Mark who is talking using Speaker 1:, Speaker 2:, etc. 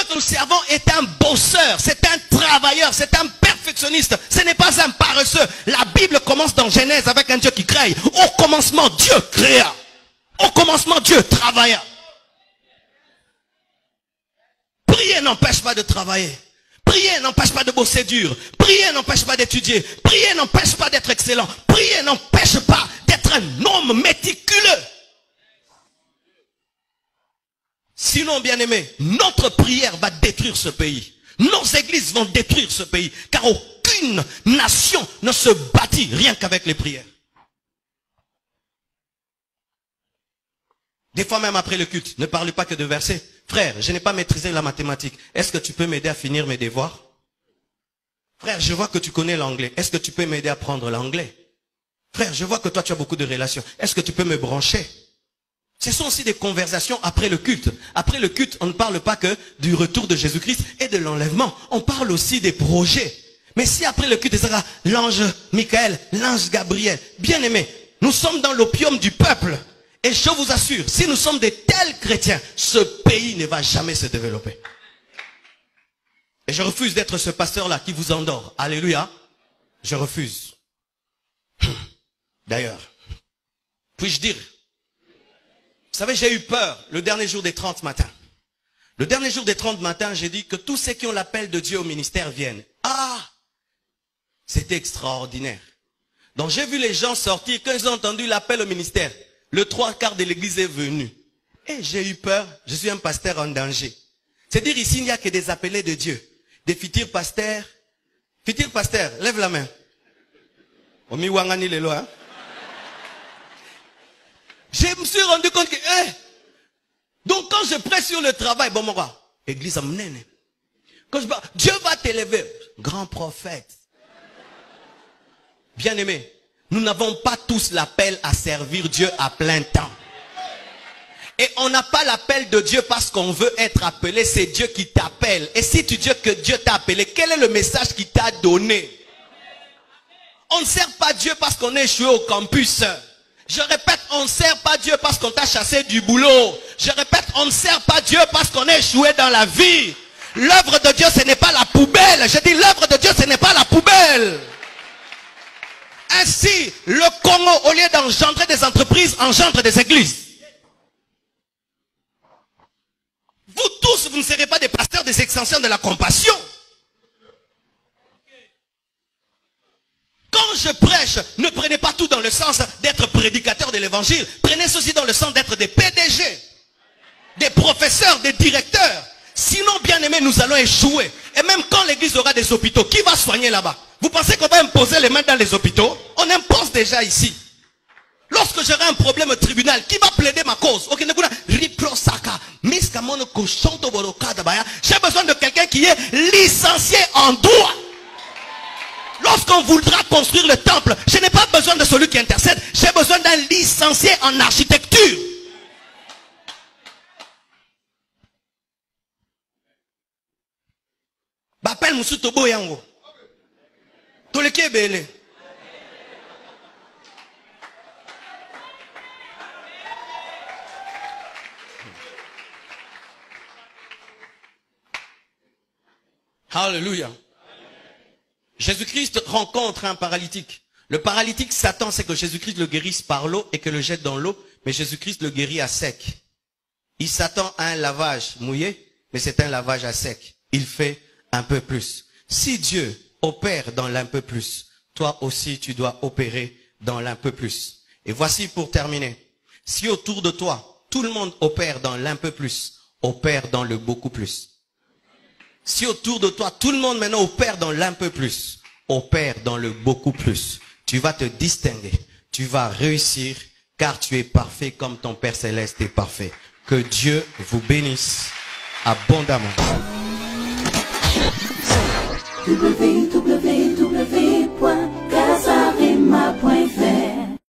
Speaker 1: que nous servons est un bosseur, c'est un travailleur, c'est un perfectionniste. Ce n'est pas un paresseux. La Bible commence dans Genèse avec un Dieu qui crée. Au commencement, Dieu créa. Au commencement, Dieu travailla. Prier n'empêche pas de travailler. Prier n'empêche pas de bosser dur. Prier n'empêche pas d'étudier. Prier n'empêche pas d'être excellent. Prier n'empêche pas d'être un homme méticuleux. Sinon, bien-aimé, notre prière va détruire ce pays. Nos églises vont détruire ce pays. Car aucune nation ne se bâtit rien qu'avec les prières. Des fois même après le culte, ne parle pas que de versets. Frère, je n'ai pas maîtrisé la mathématique. Est-ce que tu peux m'aider à finir mes devoirs? Frère, je vois que tu connais l'anglais. Est-ce que tu peux m'aider à apprendre l'anglais? Frère, je vois que toi tu as beaucoup de relations. Est-ce que tu peux me brancher? Ce sont aussi des conversations après le culte. Après le culte, on ne parle pas que du retour de Jésus-Christ et de l'enlèvement. On parle aussi des projets. Mais si après le culte, il sera l'ange Michael, l'ange Gabriel, bien aimé, nous sommes dans l'opium du peuple. Et je vous assure, si nous sommes de tels chrétiens, ce pays ne va jamais se développer. Et je refuse d'être ce pasteur-là qui vous endort. Alléluia. Je refuse. D'ailleurs, puis-je dire, vous savez, j'ai eu peur le dernier jour des 30 matins. Le dernier jour des 30 matins, j'ai dit que tous ceux qui ont l'appel de Dieu au ministère viennent. Ah! C'était extraordinaire. Donc j'ai vu les gens sortir, quand ils ont entendu l'appel au ministère, le 3/4 de l'église est venu. Et j'ai eu peur, je suis un pasteur en danger. C'est-à-dire ici, il n'y a que des appelés de Dieu. Des futurs pasteurs. Futurs pasteurs, lève la main. Omi wangani lelo, hein? Je me suis rendu compte que, donc quand je prêche sur le travail, bon, mon gars, église amène. Quand je parle, Dieu va t'élever. Grand prophète. Bien aimé, nous n'avons pas tous l'appel à servir Dieu à plein temps. Et on n'a pas l'appel de Dieu parce qu'on veut être appelé, c'est Dieu qui t'appelle. Et si tu dis que Dieu t'a appelé, quel est le message qu'il t'a donné? On ne sert pas Dieu parce qu'on est échoué au campus. Je répète, on ne sert pas Dieu parce qu'on t'a chassé du boulot. Je répète, on ne sert pas Dieu parce qu'on est échoué dans la vie. L'œuvre de Dieu, ce n'est pas la poubelle. Je dis, l'œuvre de Dieu, ce n'est pas la poubelle. Ainsi, le Congo, au lieu d'engendrer des entreprises, engendre des églises. Vous tous, vous ne serez pas des pasteurs des extensions de la compassion. Quand je prêche, ne prenez pas tout dans le sens d'être prédicateur de l'évangile. Prenez ceci dans le sens d'être des PDG, des professeurs, des directeurs. Sinon, bien aimé, nous allons échouer. Et même quand l'église aura des hôpitaux, qui va soigner là-bas? Vous pensez qu'on va imposer les mains dans les hôpitaux? On impose déjà ici. Lorsque j'aurai un problème au tribunal, qui va plaider ma cause? J'ai besoin de quelqu'un qui est licencié en droit. Lorsqu'on voudra construire le temple, je n'ai pas besoin de celui qui intercède. J'ai besoin d'un licencié en architecture. Bapel Musutobo Yango. Toleke Bele. Alléluia. Jésus-Christ rencontre un paralytique. Le paralytique s'attend, c'est que Jésus-Christ le guérisse par l'eau et que le jette dans l'eau, mais Jésus-Christ le guérit à sec. Il s'attend à un lavage mouillé, mais c'est un lavage à sec. Il fait un peu plus. Si Dieu opère dans l'un peu plus, toi aussi tu dois opérer dans l'un peu plus. Et voici pour terminer. Si autour de toi, tout le monde opère dans l'un peu plus, opère dans le beaucoup plus. Si autour de toi, tout le monde maintenant opère dans l'un peu plus, opère dans le beaucoup plus, tu vas te distinguer, tu vas réussir, car tu es parfait comme ton Père Céleste est parfait. Que Dieu vous bénisse abondamment.